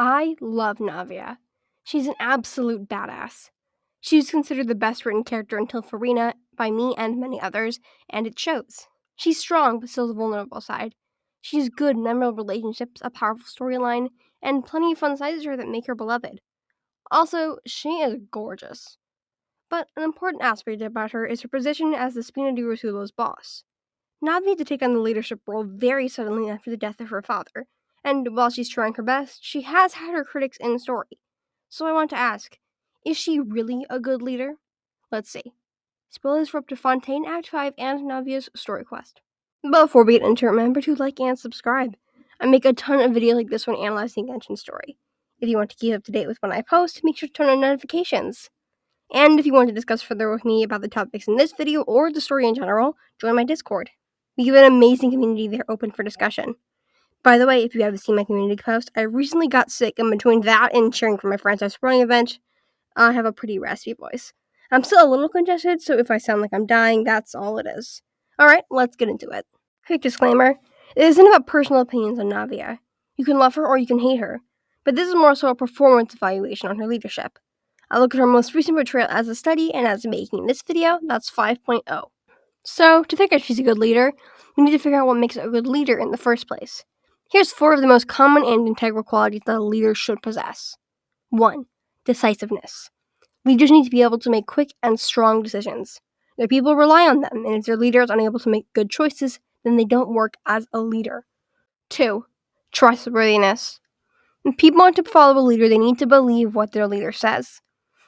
I love Navia. She's an absolute badass. She was considered the best written character until Farina by me and many others, and it shows. She's strong, but still the vulnerable side. She has good, memorable relationships, a powerful storyline, and plenty of fun sides to her that make her beloved. Also, she is gorgeous. But an important aspect about her is her position as the Spina di Rossulo's boss. Navi had to take on the leadership role very suddenly after the death of her father, and while she's trying her best, she has had her critics in the story. So I want to ask, is she really a good leader? Let's see. Spoilers for up to Fontaine Act 5 and Navia's story quest. Before we get into it, remember to like and subscribe. I make a ton of videos like this one analyzing Genshin story. If you want to keep up to date with when I post, make sure to turn on notifications. And if you want to discuss further with me about the topics in this video or the story in general, join my Discord. We have an amazing community there open for discussion. By the way, if you haven't seen my community post, I recently got sick, and between that and cheering for my friends at a sporting event, I have a pretty raspy voice. I'm still a little congested, so if I sound like I'm dying, that's all it is. Alright, let's get into it. Quick disclaimer, it isn't about personal opinions on Navia. You can love her or you can hate her, but this is more so a performance evaluation on her leadership. I look at her most recent portrayal as a study, and as making this video, that's 5.0. So, to think if she's a good leader, we need to figure out what makes a good leader in the first place. Here's 4 of the most common and integral qualities that a leader should possess. 1. Decisiveness. Leaders need to be able to make quick and strong decisions. Their people rely on them, and if their leader is unable to make good choices, then they don't work as a leader. 2. Trustworthiness. If people want to follow a leader, they need to believe what their leader says.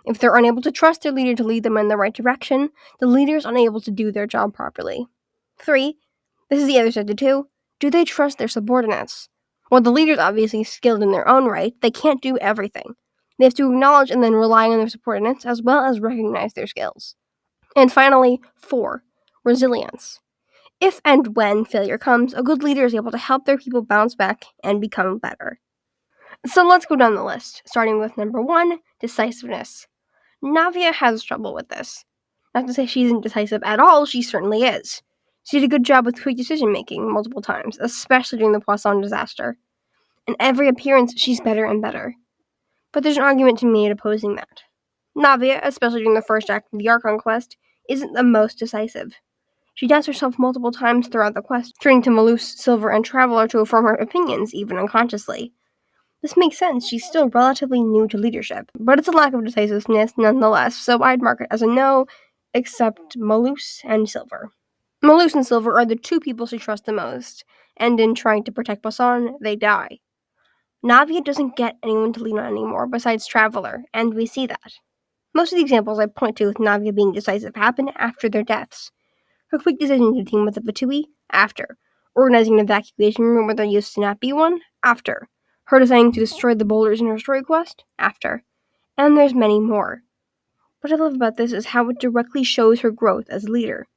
If they're unable to trust their leader to lead them in the right direction, the leader is unable to do their job properly. 3. This is the other side to 2. Do they trust their subordinates? While the leader is obviously skilled in their own right, they can't do everything. They have to acknowledge and then rely on their subordinates as well as recognize their skills. And finally, 4. Resilience. If and when failure comes, a good leader is able to help their people bounce back and become better. So let's go down the list, starting with number 1, decisiveness. Navia has trouble with this. Not to say she isn't decisive at all, she certainly is. She did a good job with quick decision-making multiple times, especially during the Poisson disaster. In every appearance, she's better and better. But there's an argument to be made opposing that. Navia, especially during the first act of the Archon quest, isn't the most decisive. She doubts herself multiple times throughout the quest, turning to Malus, Silver, and Traveler to affirm her opinions, even unconsciously. This makes sense, she's still relatively new to leadership, but it's a lack of decisiveness nonetheless, so I'd mark it as a no, except Malus and Silver. Malus and Silver are the 2 people she trusts the most, and in trying to protect Poisson, they die. Navia doesn't get anyone to lean on anymore besides Traveler, and we see that. Most of the examples I point to with Navia being decisive happen after their deaths. Her quick decision to team with the Fatui, after. Organizing an evacuation room where there used to not be one, after. Her deciding to destroy the boulders in her story quest, after. And there's many more. What I love about this is how it directly shows her growth as a leader.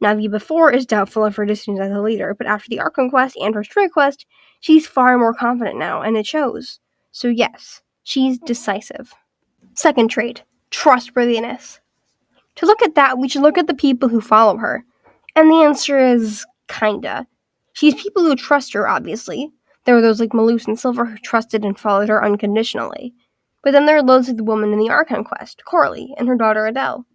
Navia before is doubtful of her decisions as a leader, but after the Archon quest and her story quest, she's far more confident now, and it shows. So yes, she's decisive. Second trait, trustworthiness. To look at that, we should look at the people who follow her. And the answer is kinda. She has people who trust her, obviously. There were those like Malus and Silver who trusted and followed her unconditionally. But then there are those like the woman in the Archon quest, Coralie, and her daughter Adele.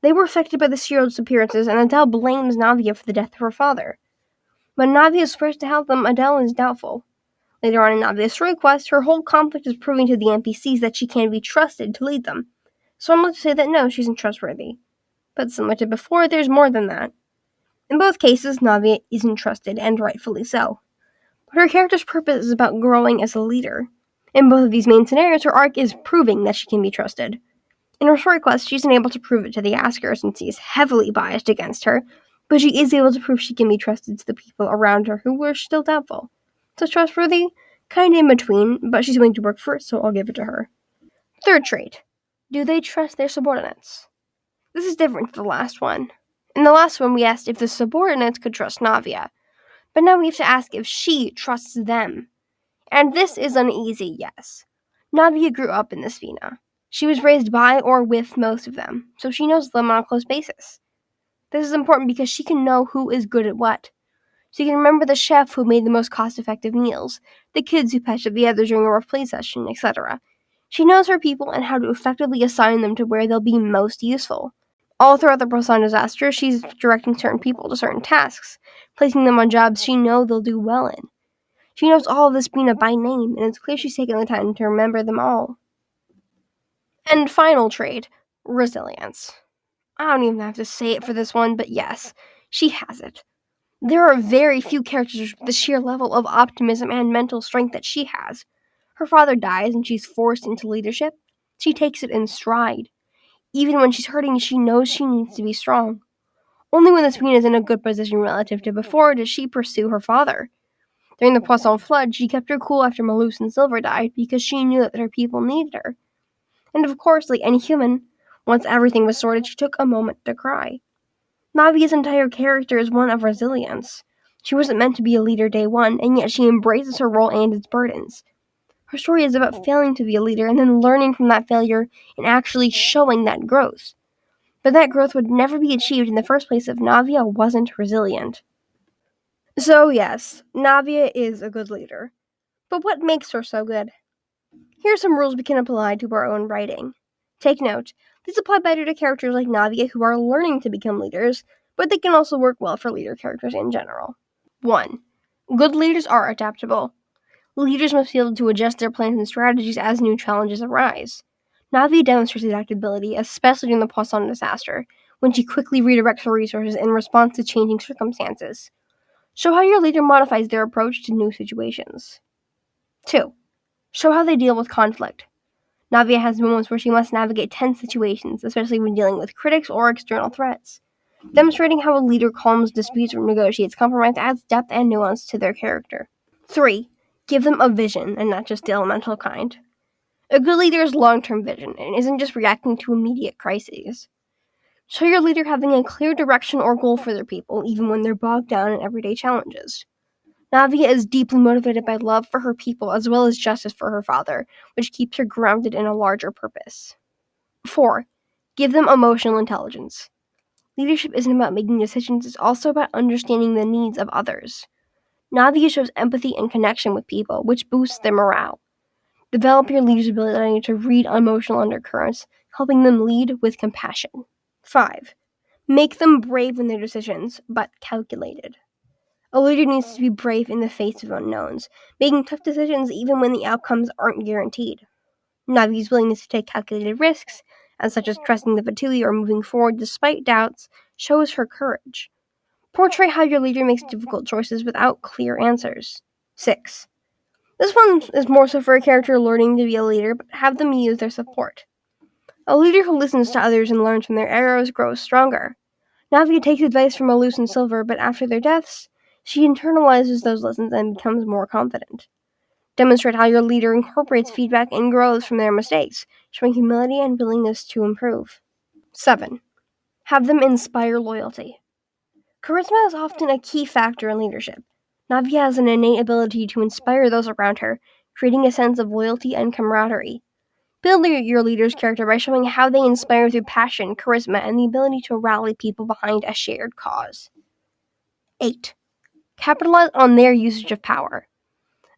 They were affected by the serial disappearances, and Adele blames Navia for the death of her father. When Navia swears to help them, Adele is doubtful. Later on in Navia's story quest, her whole conflict is proving to the NPCs that she can be trusted to lead them. So I'm going to say that no, she isn't trustworthy. But similar to before, there's more than that. In both cases, Navia isn't trusted, and rightfully so. But her character's purpose is about growing as a leader. In both of these main scenarios, her arc is proving that she can be trusted. In her story quest, she isn't able to prove it to the Asker since he is heavily biased against her, but she is able to prove she can be trusted to the people around her who were still doubtful. So trustworthy? Kinda in between, but she's willing to work for it, so I'll give it to her. Third trait. Do they trust their subordinates? This is different to the last one. In the last one, we asked if the subordinates could trust Navia, but now we have to ask if she trusts them. And this is an easy yes. Navia grew up in the Spina. She was raised by or with most of them, so she knows them on a close basis. This is important because she can know who is good at what. She can remember the chef who made the most cost-effective meals, the kids who patched up the others during a rough play session, etc. She knows her people and how to effectively assign them to where they'll be most useful. All throughout the Poseidon disaster, she's directing certain people to certain tasks, placing them on jobs she knows they'll do well in. She knows all of this Bina by name, and it's clear she's taken the time to remember them all. And final trait, resilience. I don't even have to say it for this one, but yes, she has it. There are very few characters with the sheer level of optimism and mental strength that she has. Her father dies and she's forced into leadership. She takes it in stride. Even when she's hurting, she knows she needs to be strong. Only when the Queen is in a good position relative to before does she pursue her father. During the Poisson flood, she kept her cool after Malus and Silver died because she knew that her people needed her. And of course, like any human, once everything was sorted, she took a moment to cry. Navia's entire character is one of resilience. She wasn't meant to be a leader day one, and yet she embraces her role and its burdens. Her story is about failing to be a leader and then learning from that failure and actually showing that growth. But that growth would never be achieved in the first place if Navia wasn't resilient. So yes, Navia is a good leader. But what makes her so good? Here are some rules we can apply to our own writing. Take note, these apply better to characters like Navia who are learning to become leaders, but they can also work well for leader characters in general. 1. Good leaders are adaptable. Leaders must be able to adjust their plans and strategies as new challenges arise. Navia demonstrates adaptability, especially during the Poisson disaster, when she quickly redirects her resources in response to changing circumstances. Show how your leader modifies their approach to new situations. 2. Show how they deal with conflict. Navia has moments where she must navigate tense situations, especially when dealing with critics or external threats. Demonstrating how a leader calms disputes or negotiates compromise adds depth and nuance to their character. 3. Give them a vision, and not just the elemental kind. A good leader has long-term vision, and isn't just reacting to immediate crises. Show your leader having a clear direction or goal for their people, even when they're bogged down in everyday challenges. Navia is deeply motivated by love for her people as well as justice for her father, which keeps her grounded in a larger purpose. 4. Give them emotional intelligence. Leadership isn't about making decisions, it's also about understanding the needs of others. Navia shows empathy and connection with people, which boosts their morale. Develop your leader's ability to read emotional undercurrents, helping them lead with compassion. 5. Make them brave in their decisions, but calculated. A leader needs to be brave in the face of unknowns, making tough decisions even when the outcomes aren't guaranteed. Navi's willingness to take calculated risks, as such as trusting the Fatui or moving forward despite doubts, shows her courage. Portray how your leader makes difficult choices without clear answers. 6. This one is more so for a character learning to be a leader, but have them use their support. A leader who listens to others and learns from their errors grows stronger. Navia takes advice from Malus and Silver, but after their deaths, she internalizes those lessons and becomes more confident. Demonstrate how your leader incorporates feedback and grows from their mistakes, showing humility and willingness to improve. 7. Have them inspire loyalty. Charisma is often a key factor in leadership. Navia has an innate ability to inspire those around her, creating a sense of loyalty and camaraderie. Build your leader's character by showing how they inspire through passion, charisma, and the ability to rally people behind a shared cause. 8. Capitalize on their usage of power.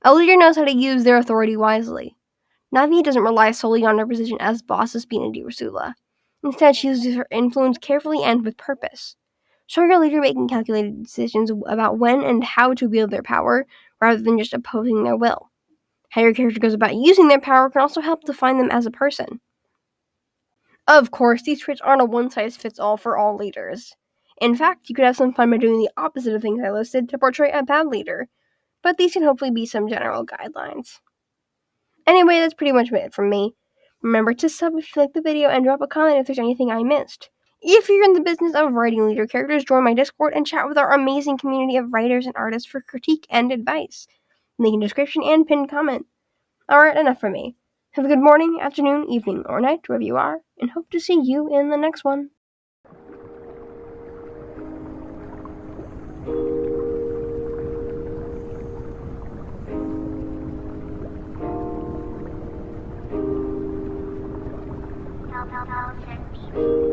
A leader knows how to use their authority wisely. Navia doesn't rely solely on her position as boss of Spina di Ursula. Instead, she uses her influence carefully and with purpose. Show your leader making calculated decisions about when and how to wield their power, rather than just opposing their will. How your character goes about using their power can also help define them as a person. Of course, these traits aren't a one-size-fits-all for all leaders. In fact, you could have some fun by doing the opposite of things I listed to portray a bad leader, but these can hopefully be some general guidelines. Anyway, that's pretty much it from me. Remember to sub if you liked the video and drop a comment if there's anything I missed. If you're in the business of writing leader characters, join my Discord and chat with our amazing community of writers and artists for critique and advice. Link in description and pinned comment. Alright, enough from me. Have a good morning, afternoon, evening, or night, wherever you are, and hope to see you in the next one. Help, help, help,